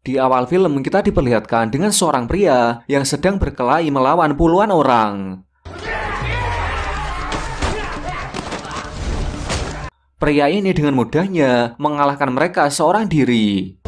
Di awal film kita diperlihatkan dengan seorang pria yang sedang berkelahi melawan puluhan orang. Pria ini dengan mudahnya mengalahkan mereka seorang diri.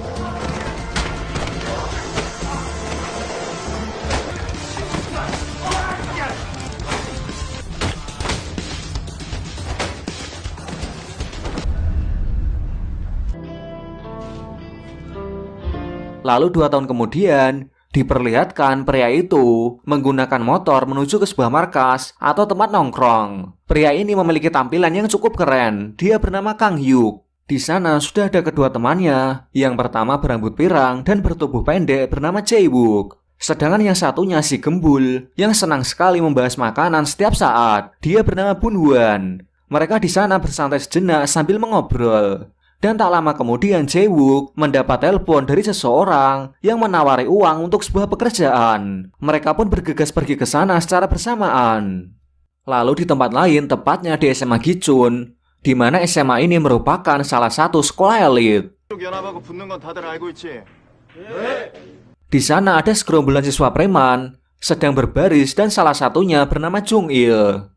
Lalu 2 tahun kemudian, diperlihatkan pria itu menggunakan motor menuju ke sebuah markas atau tempat nongkrong. Pria ini memiliki tampilan yang cukup keren. Dia bernama Kang Hyuk. Di sana sudah ada kedua temannya. Yang pertama berambut pirang dan bertubuh pendek bernama Jae-wook. Sedangkan yang satunya si gembul yang senang sekali membahas makanan setiap saat. Dia bernama Bun-hwan. Mereka di sana bersantai sejenak sambil mengobrol. Dan tak lama kemudian Jae-wook mendapat telepon dari seseorang yang menawari uang untuk sebuah pekerjaan. Mereka pun bergegas pergi ke sana secara bersamaan. Lalu di tempat lain, tepatnya di SMA Gichun, di mana SMA ini merupakan salah satu sekolah elit. Di sana ada segerombolan siswa preman sedang berbaris dan salah satunya bernama Jung-il.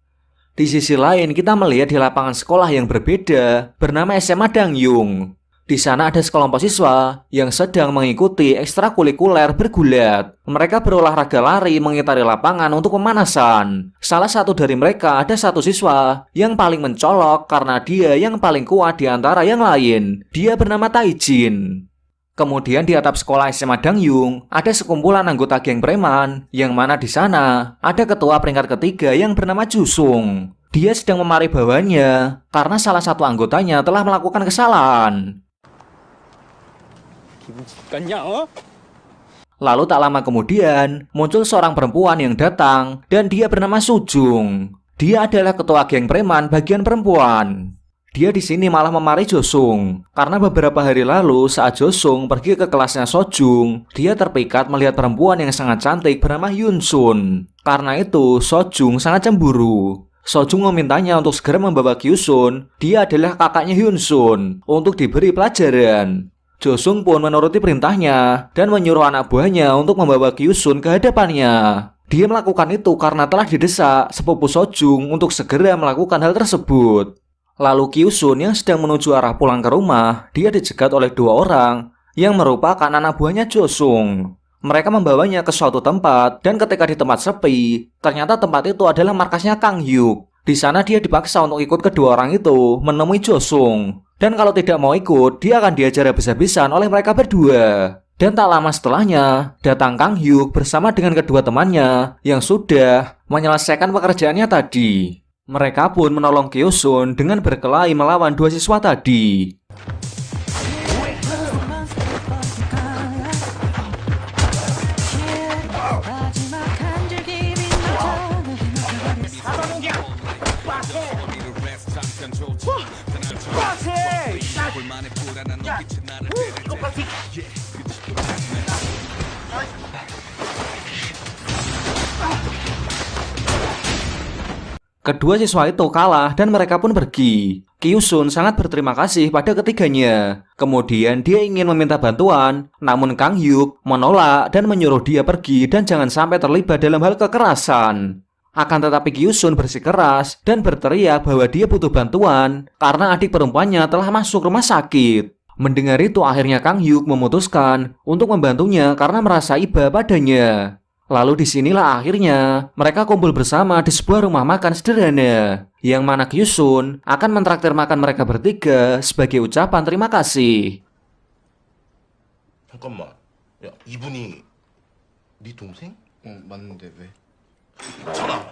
Di sisi lain kita melihat di lapangan sekolah yang berbeda bernama SMA Dangyung. Di sana ada sekelompok siswa yang sedang mengikuti ekstrakurikuler bergulat. Mereka berolahraga lari mengitari lapangan untuk pemanasan. Salah satu dari mereka ada satu siswa yang paling mencolok karena dia yang paling kuat di antara yang lain. Dia bernama Taijin. Kemudian di atap sekolah SMA Dangyung ada sekumpulan anggota geng preman, yang mana di sana ada ketua peringkat ketiga yang bernama Jusung. Dia sedang memarahi bawahannya karena salah satu anggotanya telah melakukan kesalahan. Lalu tak lama kemudian muncul seorang perempuan yang datang dan dia bernama Sujung. Dia adalah ketua geng preman bagian perempuan. Dia di sini malah memarahi Josung karena beberapa hari lalu saat Josung pergi ke kelasnya Sojung, dia terpikat melihat perempuan yang sangat cantik bernama Hyunsun. Karena itu Sojung sangat cemburu. Sojung memintanya untuk segera membawa Kyusun, dia adalah kakaknya Hyunsun, untuk diberi pelajaran. Josung pun menuruti perintahnya dan menyuruh anak buahnya untuk membawa Kyusun ke hadapannya. Dia melakukan itu karena telah didesak sepupu Sojung untuk segera melakukan hal tersebut. Lalu Kyusun yang sedang menuju arah pulang ke rumah, dia dicegat oleh 2 orang yang merupakan anak buahnya Josung. Mereka membawanya ke suatu tempat dan ketika di tempat sepi, ternyata tempat itu adalah markasnya Kang Hyuk. Di sana dia dipaksa untuk ikut kedua orang itu menemui Josung. Dan kalau tidak mau ikut, dia akan diajar habis-habisan oleh mereka berdua. Dan tak lama setelahnya, datang Kang Hyuk bersama dengan kedua temannya yang sudah menyelesaikan pekerjaannya tadi. Mereka pun menolong Kyusun dengan berkelahi melawan 2 siswa tadi. Kedua siswa itu kalah dan mereka pun pergi. Kyusun sangat berterima kasih pada ketiganya. Kemudian dia ingin meminta bantuan, namun Kang Hyuk menolak dan menyuruh dia pergi dan jangan sampai terlibat dalam hal kekerasan. Akan tetapi Kyusun bersikeras dan berteriak bahwa dia butuh bantuan karena adik perempuannya telah masuk rumah sakit. Mendengar itu akhirnya Kang Hyuk memutuskan untuk membantunya karena merasa iba padanya. Lalu disinilah akhirnya mereka kumpul bersama di sebuah rumah makan sederhana, yang mana Kyusun akan mentraktir makan mereka bertiga sebagai ucapan terima kasih. 잠깐만, 야 이분이 네 동생? 맞는데 왜? 천암,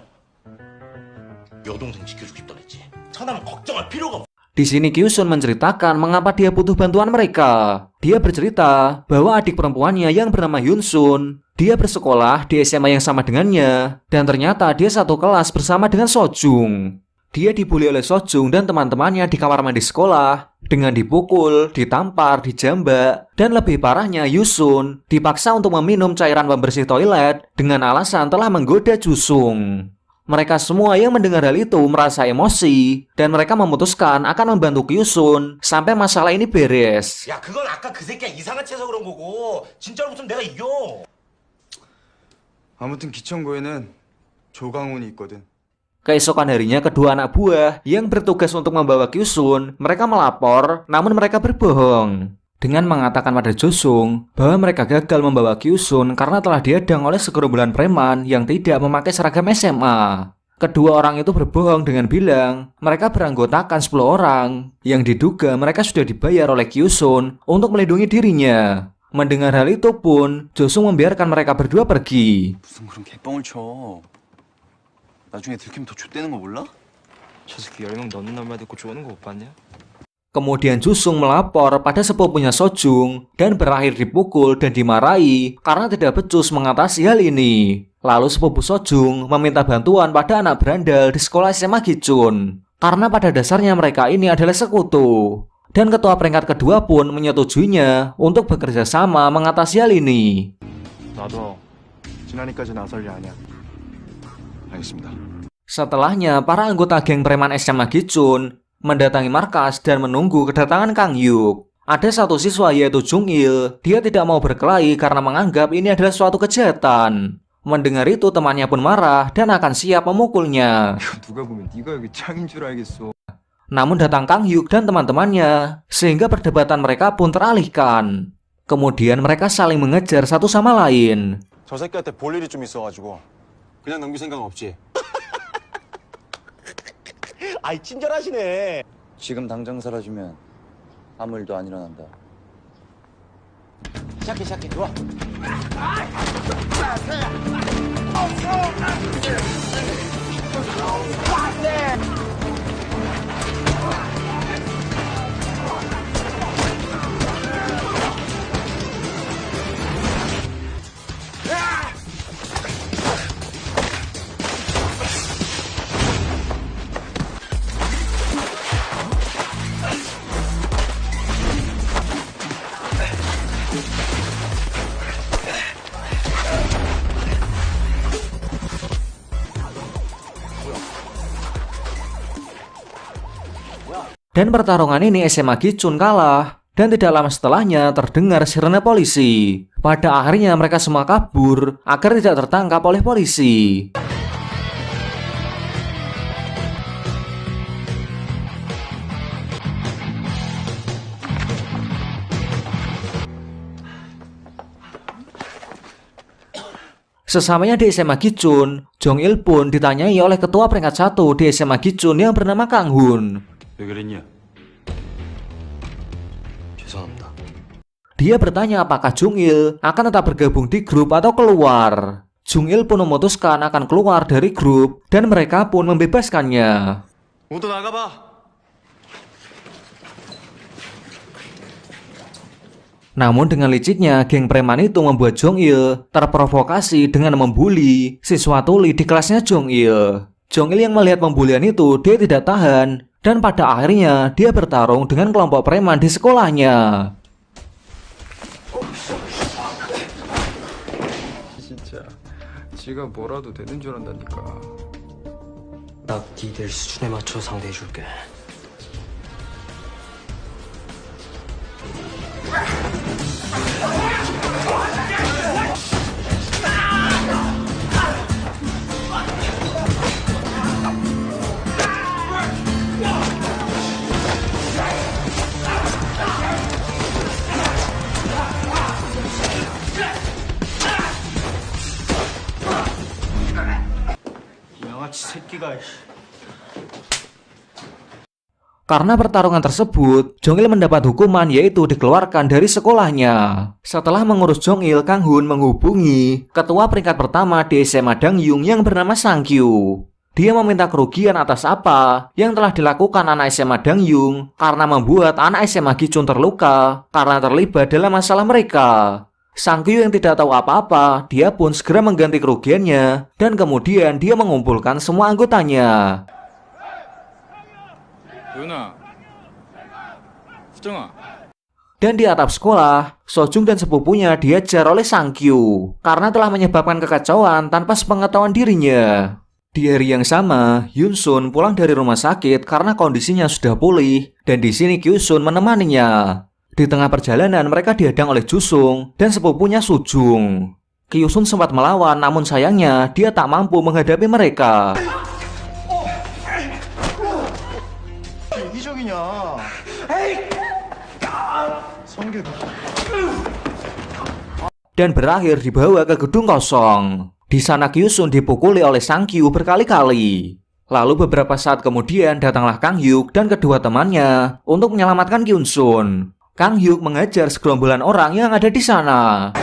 여동생 지켜주고 싶다 그랬지. 천암은 걱정할 필요가 없어. Di sini Kyusun menceritakan mengapa dia butuh bantuan mereka. Dia bercerita bahwa adik perempuannya yang bernama Hyunsun, dia bersekolah di SMA yang sama dengannya, dan ternyata dia satu kelas bersama dengan Sojung. Dia dibully oleh Sojung dan teman-temannya di kamar mandi sekolah, dengan dipukul, ditampar, dijambak, dan lebih parahnya Hyunsun dipaksa untuk meminum cairan pembersih toilet dengan alasan telah menggoda Jusung. Mereka semua yang mendengar hal itu merasa emosi dan mereka memutuskan akan membantu Kyusun sampai masalah ini beres. 야, 그건 아까 그 새끼가 이상한 채서 그런 거고 진짜로 붙으면 내가 이겨. 아무튼 기천고에는 조강훈이 있거든. Keesokan harinya kedua anak buah yang bertugas untuk membawa Kyusun, mereka melapor namun mereka berbohong dengan mengatakan pada Josung bahwa mereka gagal membawa Kyusun karena telah dihadang oleh segerombolan preman yang tidak memakai seragam SMA. Kedua orang itu berbohong dengan bilang mereka beranggotakan 10 orang yang diduga mereka sudah dibayar oleh Kyusun untuk melindungi dirinya. Mendengar hal itu pun, Josung membiarkan mereka berdua pergi. 무슨 그런 개뻥을 쳐. 나중에 들키면 더 좆되는 거 몰라? 저 새끼 10명 넣는 말 듣고 쪼는 거 못 봤냐? Kemudian Josung melapor pada sepupunya Sojung dan berakhir dipukul dan dimarahi karena tidak becus mengatasi hal ini. Lalu sepupu Sojung meminta bantuan pada anak berandal di sekolah SMA Gichun karena pada dasarnya mereka ini adalah sekutu. Dan ketua peringkat kedua pun menyetujuinya untuk bekerja sama mengatasi hal ini. 나도 지난이까지 나설 일 아니야. 알겠습니다. Setelahnya, para anggota geng preman SMA Gichun mendatangi markas dan menunggu kedatangan Kang Hyuk. Ada satu siswa yaitu Jung Il. Dia tidak mau berkelahi karena menganggap ini adalah suatu kejahatan. Mendengar itu temannya pun marah dan akan siap memukulnya. 누가 보면 네가 여기 짱인 줄 알겠어. Namun datang Kang Hyuk dan teman-temannya sehingga perdebatan mereka pun teralihkan. Kemudian mereka saling mengejar satu sama lain. 저 새끼한테 볼 일이 좀 있어가지고 그냥 넘길 생각 없지? 아이 친절하시네. 지금 당장 사라지면 아무 일도 안 일어난다. 시작해 좋아. Dan pertarungan ini SMA Gichun kalah. Dan tidak lama setelahnya terdengar sirene polisi. Pada akhirnya mereka semua kabur agar tidak tertangkap oleh polisi. Sesamanya di SMA Gichun, Jong Il pun ditanyai oleh ketua peringkat 1 di SMA Gichun yang bernama Kang Hun. 왜 그랬냐? 죄송합니다. Dia bertanya apakah Jung Il akan tetap bergabung di grup atau keluar. Jung Il pun memutuskan akan keluar dari grup dan mereka pun membebaskannya. 모두 나가봐. Namun dengan liciknya, geng preman itu membuat Jong Il terprovokasi dengan membuli siswa tuli di kelasnya Jong Il. Jong Il yang melihat pembulian itu, dia tidak tahan. Dan pada akhirnya, dia bertarung dengan kelompok preman di sekolahnya. 진짜 지가 뭐라도 되는 줄 안다니까. 딱 니들 수준에 맞춰 상대해줄게. 양아치 새끼가. Karena pertarungan tersebut, Jong Il mendapat hukuman yaitu dikeluarkan dari sekolahnya. Setelah mengurus Jong Il, Kang Hun menghubungi ketua peringkat pertama di SMA Dangyung yang bernama Sang Kyu. Dia meminta kerugian atas apa yang telah dilakukan anak SMA Dangyung karena membuat anak SMA Gichun terluka karena terlibat dalam masalah mereka. Sang Kyu yang tidak tahu apa-apa, dia pun segera mengganti kerugiannya dan kemudian dia mengumpulkan semua anggotanya. 유나, 수정아. Dan di atap sekolah, Sojung dan sepupunya diajar oleh Sang Kyu karena telah menyebabkan kekacauan tanpa sepengetahuan dirinya. Di hari yang sama, Yunsun pulang dari rumah sakit karena kondisinya sudah pulih dan di sini Kyusun menemaninya. Di tengah perjalanan mereka dihadang oleh Jusung dan sepupunya Sujung. Kyusun sempat melawan namun sayangnya dia tak mampu menghadapi mereka. 이기적이냐? 성격. Dan berakhir dibawa ke gedung kosong. Di sana Kyusun dipukuli oleh Sang Kyu berkali-kali. Lalu beberapa saat kemudian datanglah Kang Hyuk dan kedua temannya untuk menyelamatkan Kyusun. Kang Hyuk mengejar segerombolan orang yang ada di sana.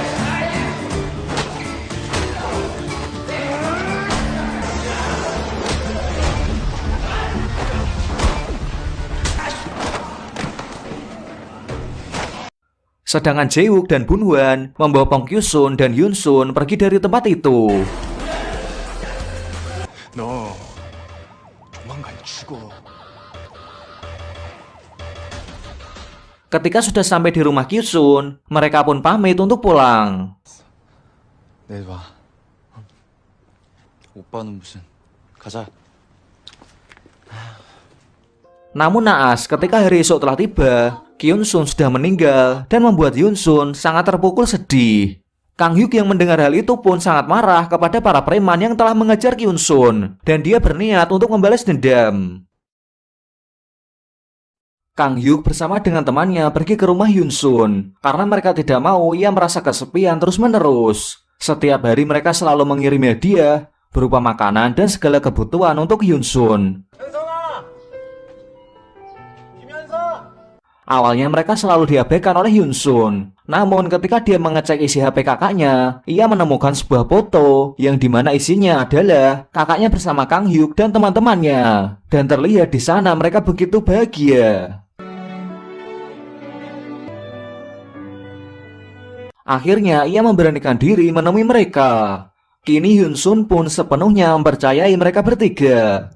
Sedangkan Jae-wook dan Bun-hwan membawa Pong Kyusun dan Yunsun pergi dari tempat itu. 너 조만간 죽어. Ketika sudah sampai di rumah Kyusun, mereka pun pamit untuk pulang. 내일 와. 오빠는 무슨. 가자. Namun naas ketika hari esok telah tiba, Kyusun sudah meninggal dan membuat Yunsun sangat terpukul sedih. Kang Hyuk yang mendengar hal itu pun sangat marah kepada para preman yang telah mengejar Kyusun dan dia berniat untuk membalas dendam. Kang Hyuk bersama dengan temannya pergi ke rumah Yunsun karena mereka tidak mau ia merasa kesepian terus-menerus. Setiap hari mereka selalu mengirim hadiah berupa makanan dan segala kebutuhan untuk Yunsun. Awalnya mereka selalu diabaikan oleh Yunsun. Namun ketika dia mengecek isi HP kakaknya, ia menemukan sebuah foto yang dimana isinya adalah kakaknya bersama Kang Hyuk dan teman-temannya. Dan terlihat di sana mereka begitu bahagia. Akhirnya ia memberanikan diri menemui mereka. Kini Yunsun pun sepenuhnya mempercayai mereka bertiga.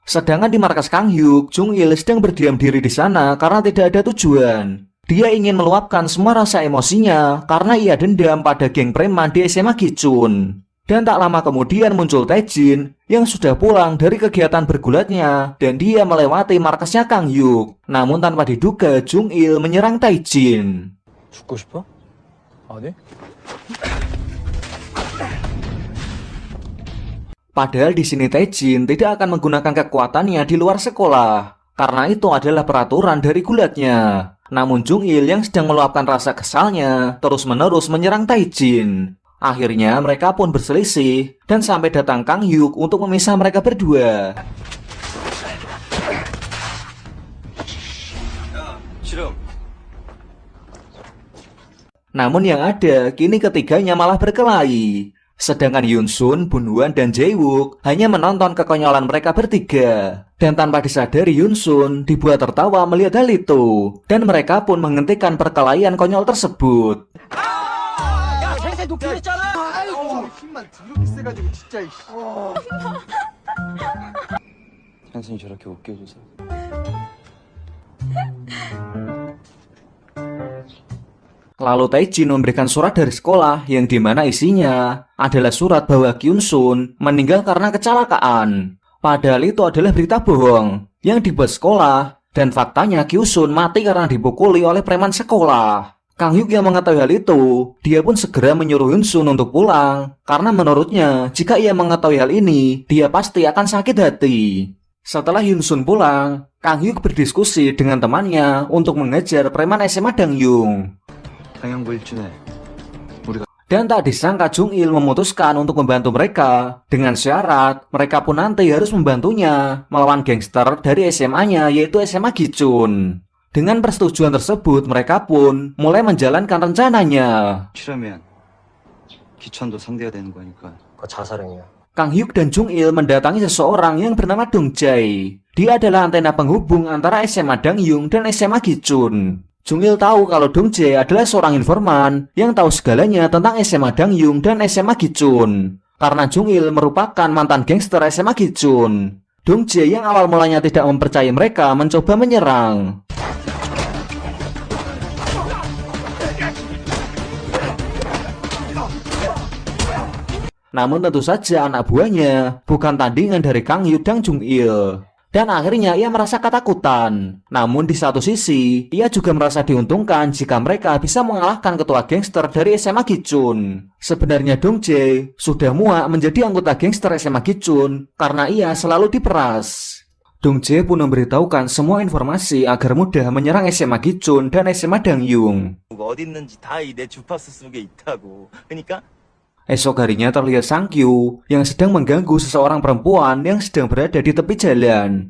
Sedangkan di markas Kang Hyuk, Jung Il sedang berdiam diri di sana karena tidak ada tujuan. Dia ingin meluapkan semua rasa emosinya karena ia dendam pada geng preman di SMA Gichun. Dan tak lama kemudian muncul Taejin yang sudah pulang dari kegiatan bergulatnya dan dia melewati markasnya Kang Hyuk. Namun tanpa diduga Jung Il menyerang Taejin. 죽고 싶어? 아니? Padahal di sini Taejin tidak akan menggunakan kekuatannya di luar sekolah, karena itu adalah peraturan dari gulatnya. Namun Jung Il yang sedang meluapkan rasa kesalnya terus-menerus menyerang Taejin. Akhirnya mereka pun berselisih dan sampai datang Kang Hyuk untuk memisah mereka berdua. 싫음. Namun yang ada, kini ketiganya malah berkelahi. Sedangkan Yunsun, Bun-hwan, dan Jae-wook hanya menonton kekonyolan mereka bertiga. Dan tanpa disadari Yunsun dibuat tertawa melihat hal itu. Dan mereka pun menghentikan perkelahian konyol tersebut. 현승이 저렇게 웃게 해줘서. Lalu Taejin memberikan surat dari sekolah yang dimana isinya adalah surat bahwa Kyunsun meninggal karena kecelakaan. Padahal itu adalah berita bohong yang dibuat sekolah dan faktanya Kyunsun mati karena dipukuli oleh preman sekolah. Kang Hyuk yang mengetahui hal itu, dia pun segera menyuruh Yunsun untuk pulang karena menurutnya jika ia mengetahui hal ini, dia pasti akan sakit hati. Setelah Yunsun pulang, Kang Hyuk berdiskusi dengan temannya untuk mengejar preman SMA Dangyung. 상향부 1주내 Dan tak disangka Jung Il memutuskan untuk membantu mereka dengan syarat mereka pun nanti harus membantunya melawan gangster dari SMA-nya yaitu SMA Gichun. Dengan persetujuan tersebut mereka pun mulai menjalankan rencananya. 싫으면 기천도 상대해야 되는 거니까. 그거 자살행위야. Kang Hyuk dan Jung Il mendatangi seseorang yang bernama Dong Jae. Dia adalah antena penghubung antara SMA Dangyung dan SMA Gichun. Jung Il tahu kalau Dong Jae adalah seorang informan yang tahu segalanya tentang SMA Dangyung dan SMA Gichun. Karena Jung Il merupakan mantan gangster SMA Gichun. Dong Jae yang awal mulanya tidak mempercayai mereka mencoba menyerang. Namun tentu saja anak buahnya bukan tandingan dari Kang Hyuk dan Jung Il. Dan akhirnya ia merasa ketakutan. Namun di satu sisi, ia juga merasa diuntungkan jika mereka bisa mengalahkan ketua gangster dari SMA Gichun. Sebenarnya Dong Jae sudah muak menjadi anggota gangster SMA Gichun karena ia selalu diperas. Dong Jae pun memberitahukan semua informasi agar mudah menyerang SMA Gichun dan SMA Dangyung. 어디 있는지 다 내 주파수 속에 있다고. 그러니까 Esok harinya terlihat Sang Kyu yang sedang mengganggu seseorang perempuan yang sedang berada di tepi jalan.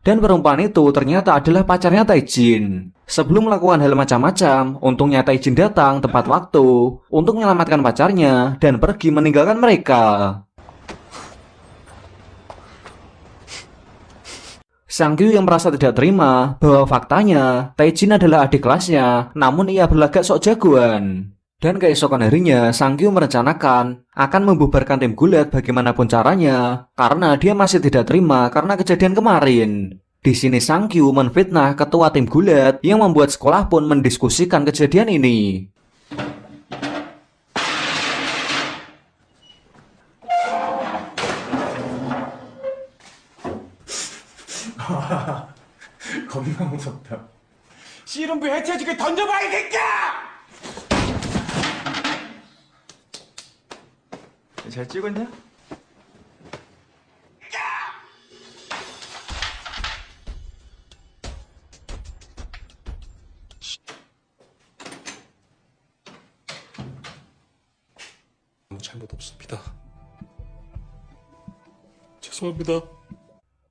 Dan perempuan itu ternyata adalah pacarnya Taejin. Sebelum melakukan hal macam-macam, untungnya Taejin datang tepat waktu untuk menyelamatkan pacarnya dan pergi meninggalkan mereka. Sang Kyu yang merasa tidak terima bahwa faktanya Taejin adalah adik kelasnya, namun ia berlagak sok jagoan. Dan keesokan harinya, Sang Kyu merencanakan akan membubarkan tim gulat bagaimanapun caranya, karena dia masih tidak terima karena kejadian kemarin. Di sini Sang Kyu menfitnah ketua tim gulat yang membuat sekolah pun mendiskusikan kejadian ini. 겁나 무섭다. 씨름부 해체해주게 던져봐 이 새끼야! 잘 찍었냐? 아무 잘못 없습니다. 죄송합니다.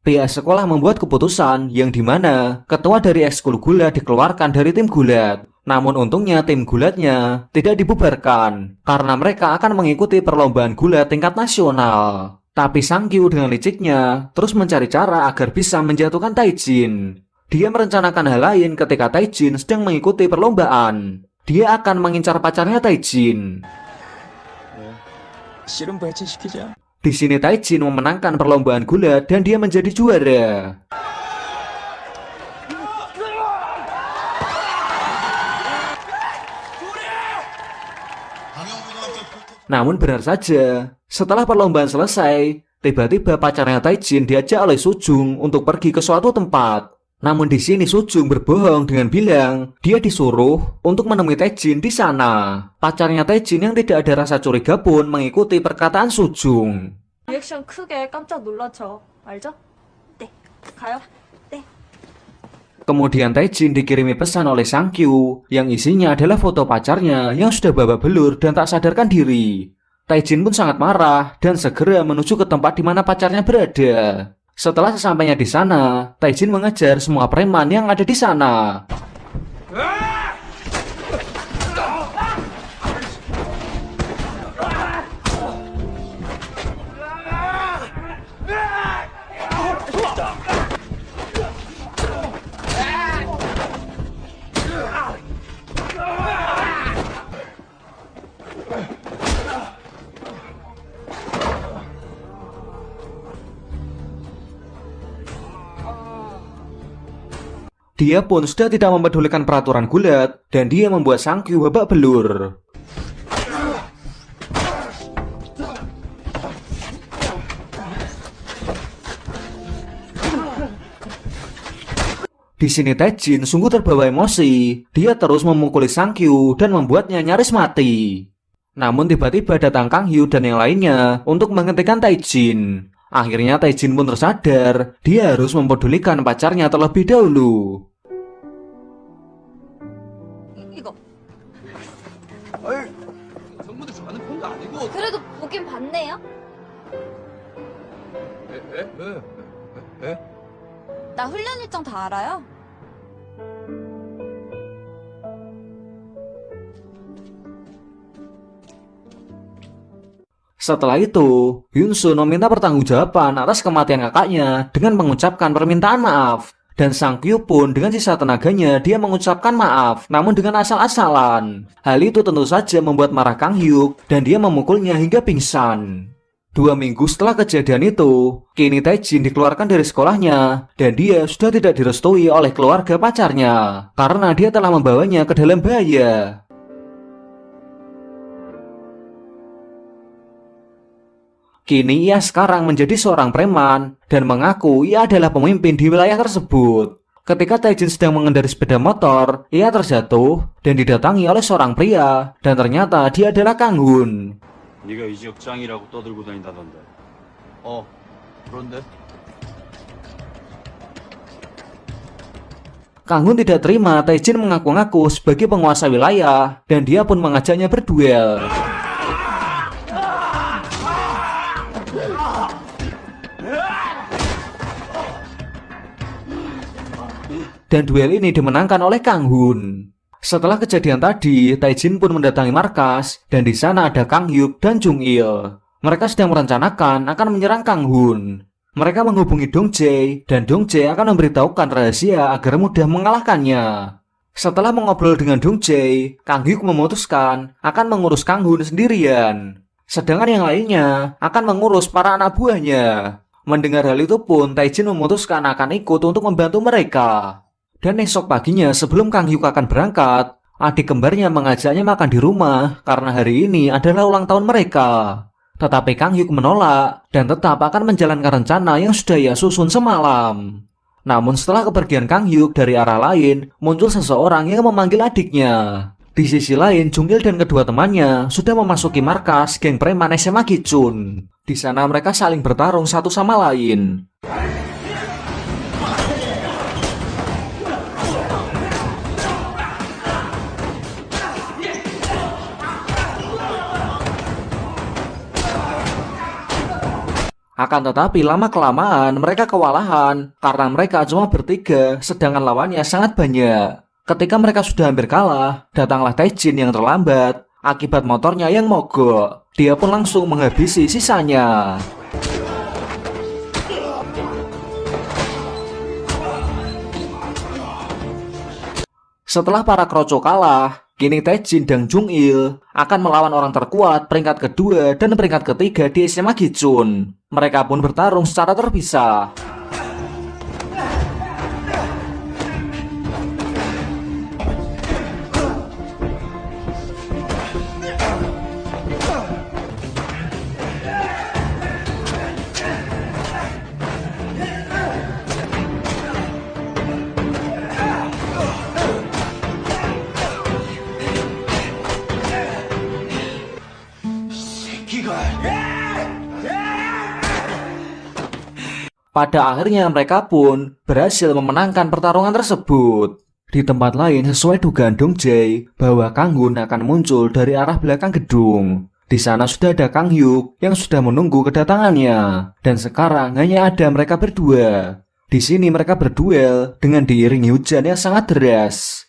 Pihak sekolah membuat keputusan yang dimana ketua dari ekskul gulat dikeluarkan dari tim gulat. Namun untungnya tim gulatnya tidak dibubarkan karena mereka akan mengikuti perlombaan gulat tingkat nasional. Tapi Sang Kyu dengan liciknya terus mencari cara agar bisa menjatuhkan Taejin. Dia merencanakan hal lain ketika Taejin sedang mengikuti perlombaan. Dia akan mengincar pacarnya Taejin. 씨름부 해체시키자. Di sini Taejin memenangkan perlombaan gulat dan dia menjadi juara. Namun benar saja, setelah perlombaan selesai, tiba-tiba pacarnya Taejin diajak oleh Sujung untuk pergi ke suatu tempat. Namun di sini Sujung berbohong dengan bilang dia disuruh untuk menemui Taejin di sana. Pacarnya Taejin yang tidak ada rasa curiga pun mengikuti perkataan Sujung. 리액션 크게 깜짝 놀라죠. 알죠? 네. 가요. 네. Kemudian Taejin dikirimi pesan oleh Sang Kyu yang isinya adalah foto pacarnya yang sudah babak belur dan tak sadarkan diri. Taejin pun sangat marah dan segera menuju ke tempat di mana pacarnya berada. Setelah sesampainya di sana, Taejin mengejar semua preman yang ada di sana. Dia pun sudah tidak mempedulikan peraturan gulat dan dia membuat Sang Kyu babak belur. Di sini Taejin sungguh terbawa emosi. Dia terus memukuli Sang Kyu dan membuatnya nyaris mati. Namun tiba-tiba datang Kang Hyuk dan yang lainnya untuk menghentikan Taejin. Akhirnya Taejin pun tersadar, dia harus mempedulikan pacarnya terlebih dahulu. 이거. 그래도 보긴 봤네요. 나 훈련 일정 다 알아요. Setelah itu, Hyunsu meminta pertanggungjawaban atas kematian kakaknya dengan mengucapkan permintaan maaf. Dan Sang Kyu pun dengan sisa tenaganya dia mengucapkan maaf, namun dengan asal-asalan. Hal itu tentu saja membuat marah Kang Hyuk dan dia memukulnya hingga pingsan. 2 minggu setelah kejadian itu, kini Taejin dikeluarkan dari sekolahnya dan dia sudah tidak direstui oleh keluarga pacarnya karena dia telah membawanya ke dalam bahaya. Kini ia sekarang menjadi seorang preman dan mengaku ia adalah pemimpin di wilayah tersebut. Ketika Taejin sedang mengendarai sepeda motor, ia terjatuh dan didatangi oleh seorang pria dan ternyata dia adalah Kang Hun. 네가 이 지역 짱이라고 떠들고 다닌다던데. 그런데? Kang Hun tidak terima Taejin mengaku-ngaku sebagai penguasa wilayah dan dia pun mengajaknya berduel. Dan duel ini dimenangkan oleh Kang Hun. Setelah kejadian tadi, Taejin pun mendatangi markas dan di sana ada Kang Hyuk dan Jung Il. Mereka sedang merencanakan akan menyerang Kang Hun. Mereka menghubungi Dong Jae dan Dong Jae akan memberitahukan rahasia agar mudah mengalahkannya. Setelah mengobrol dengan Dong Jae, Kang Hyuk memutuskan akan mengurus Kang Hun sendirian. Sedangkan yang lainnya akan mengurus para anak buahnya. Mendengar hal itu pun, Taejin memutuskan akan ikut untuk membantu mereka. Dan esok paginya sebelum Kang Hyuk akan berangkat, adik kembarnya mengajaknya makan di rumah karena hari ini adalah ulang tahun mereka. Tetapi Kang Hyuk menolak dan tetap akan menjalankan rencana yang sudah ia susun semalam. Namun setelah kepergian Kang Hyuk dari arah lain, muncul seseorang yang memanggil adiknya. Di sisi lain, Jung Il dan kedua temannya sudah memasuki markas geng preman SMA Gichun. Di sana mereka saling bertarung satu sama lain. Akan tetapi lama-kelamaan mereka kewalahan karena mereka cuma bertiga sedangkan lawannya sangat banyak. Ketika mereka sudah hampir kalah, datanglah Taejin yang terlambat akibat motornya yang mogok. Dia pun langsung menghabisi sisanya. Setelah para kroco kalah, kini Taejin dan Jung Il akan melawan orang terkuat peringkat kedua dan peringkat ketiga di SMA Gichun. Mereka pun bertarung secara terpisah. Pada akhirnya mereka pun berhasil memenangkan pertarungan tersebut. Di tempat lain sesuai dugaan Dong Jae bahwa Kang Hun akan muncul dari arah belakang gedung. Di sana sudah ada Kang Hyuk yang sudah menunggu kedatangannya. Dan sekarang hanya ada mereka berdua. Di sini mereka berduel dengan diiringi hujan yang sangat deras.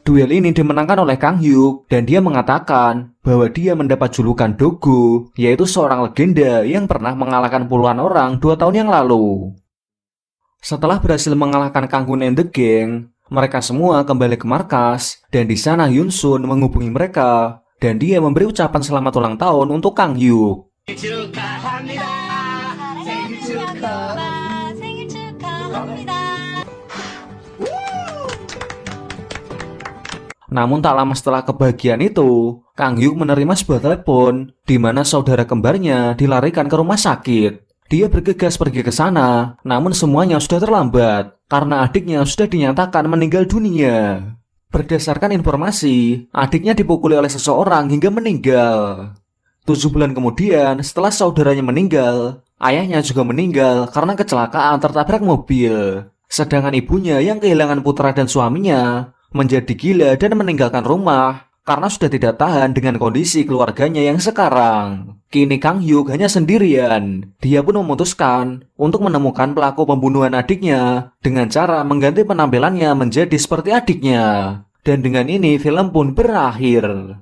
Duel ini dimenangkan oleh Kang Hyuk dan dia mengatakan bahwa dia mendapat julukan Dogo, yaitu seorang legenda yang pernah mengalahkan puluhan orang 2 tahun yang lalu. Setelah berhasil mengalahkan Kang Hun and the Gang, mereka semua kembali ke markas dan di sana Hyun Sun menghubungi mereka dan dia memberi ucapan selamat ulang tahun untuk Kang Hyuk. Namun tak lama setelah kebahagiaan itu, Kang Hyuk menerima sebuah telepon di mana saudara kembarnya dilarikan ke rumah sakit. Dia bergegas pergi ke sana, namun semuanya sudah terlambat karena adiknya sudah dinyatakan meninggal dunia. Berdasarkan informasi, adiknya dipukuli oleh seseorang hingga meninggal. 7 bulan kemudian, setelah saudaranya meninggal, ayahnya juga meninggal karena kecelakaan tertabrak mobil. Sedangkan ibunya yang kehilangan putra dan suaminya menjadi gila dan meninggalkan rumah karena sudah tidak tahan dengan kondisi keluarganya yang sekarang. Kini Kang Hyuk hanya sendirian. Dia pun memutuskan untuk menemukan pelaku pembunuhan adiknya dengan cara mengganti penampilannya menjadi seperti adiknya. Dan dengan ini film pun berakhir.